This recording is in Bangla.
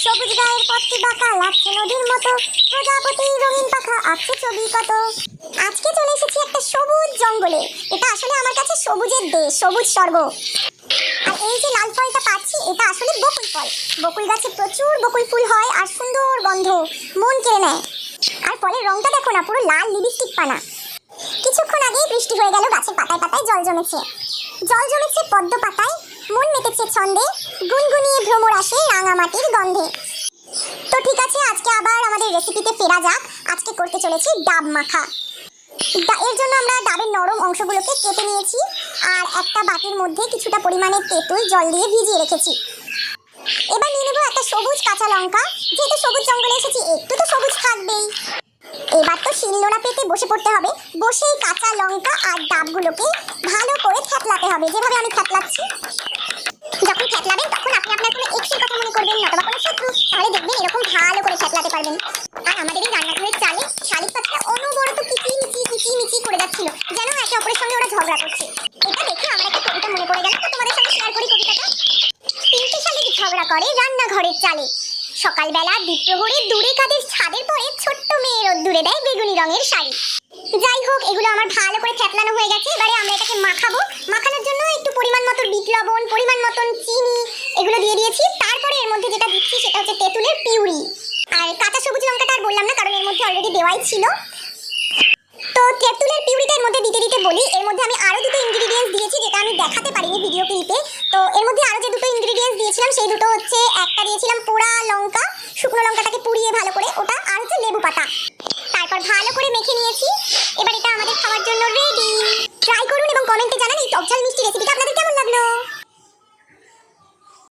সবুজ গায়ের পথটি বাঁকা লাগছে নদীর মতো, প্রজাপতি রঙিন পাখা আঁকছে ছবি কত। আজকে চলে এসেছি একটা সবুজ জঙ্গলে। এটা আসলে আমার কাছে সবুজের দেশ, সবুজ স্বর্গ। আর এই যে লাল ফলটা পাচ্ছি এটা আসলে বকুল ফল। বকুল গাছে প্রচুর বকুল ফুল হয় আর সুন্দর গন্ধ মন কেড়ে নেয়। আর ফলের রংটা দেখো না, পুরো লাল লিপস্টিক পানা। কিছুক্ষণ আগেই বৃষ্টি হয়ে গেল, গাছের পাতায় পাতায় জল জমেছে। জল জমেছে পদ্ম পাতায়, মন মেতেছে ছন্দে, গুনগুনিয়ে ভ্রমর আসে রাঙামাটির গন্ধে। তো ঠিক আছে, আজকে আবার আমাদের রেসিপিতে ফেরা যাক। আজকে করতে চলেছি ডাব মাখা। এর জন্য আমরা ডাবের নরম অংশগুলোকে কেটে নিয়েছি আর একটা বাটির মধ্যে কিছুটা পরিমাণে তেঁতুল জল দিয়ে ভিজিয়ে রেখেছি। এবার নিয়ে নেবো একটা সবুজ কাঁচা লঙ্কা। যেহেতু সবুজ জঙ্গলে এসেছি একটু তো সবুজ থাকবেই। এবার তো শিলনোড়া পেতে বসে পড়তে হবে। বসেই কাঁচা লঙ্কা আর ডাবগুলোকে ভালো করে থ্যাতলাতে হবে, যেভাবে আমি থ্যাতলাচ্ছি। যখন থ্যাতলাবেন তখন আপনি আপনার কোনো এক্সের কথা মনে করবেন না, অথবা কোনো শত্রু, তাহলে দেখবেন এরকম ভালো করে থ্যাতলাতে পারবেন। আর আমাদের এই রান্নাঘরের চালে শালিক পাখিটা অনবরত কিচিমিচি করে যাচ্ছিল, যেন একে অপরের সঙ্গে ওরা ঝগড়া করছে। এটা দেখে আমার একটা কবিতা মনে পড়ে গেল, তো তোমাদের সঙ্গে শেয়ার করি কবিতাটা। তিনটে শালিক ঝগড়া করে রান্নাঘরের চালে, সকালবেলা দ্বীপ্রহরে দূরে কাদের ছাদের পরে ছোট্ট মেয়ে রোদ্দুরে দেয় বেগুনি রঙের শাড়ি। যাই হোক, এগুলো আমার ভালো করে থ্যাতলানো হয়ে গেছে। এবারে আমরা এটাকে মাখাবো। মাখানোর জন্য একটু পরিমাণ মতো বিট লবণ, পরিমাণ মতন চিনি এগুলো দিয়ে দিয়েছি। তারপরে এর মধ্যে যেটা দিচ্ছি সেটা হচ্ছে তেঁতুলের পিউরি। আর কাঁচা সবুজ লঙ্কাটা আর বললাম না, কারণ এর মধ্যে অলরেডি দেওয়াই ছিল। তো তেঁতুলের পিউরিটা এর মধ্যে দিতে দিতে বলি, এর মধ্যে আমি আরো দুটো ইনগ্রেডিয়েন্টস দিয়েছি যেটা আমি দেখাতে পারিনি ভিডিও ক্লিপে। তো এর মধ্যে আরো যে দুটো ইনগ্রেডিয়েন্টস দিয়েছিলাম সেই দুটো হচ্ছে, একটা দিয়েছিলাম পোড়া লঙ্কা, শুকনো লঙ্কাটাকে পুড়িয়ে ভালো করে ওটা, আর হচ্ছে লেবু পাতা। তারপর ভালো করে মেখে নিয়েছি। এবার এটা আমাদের খাওয়ার জন্য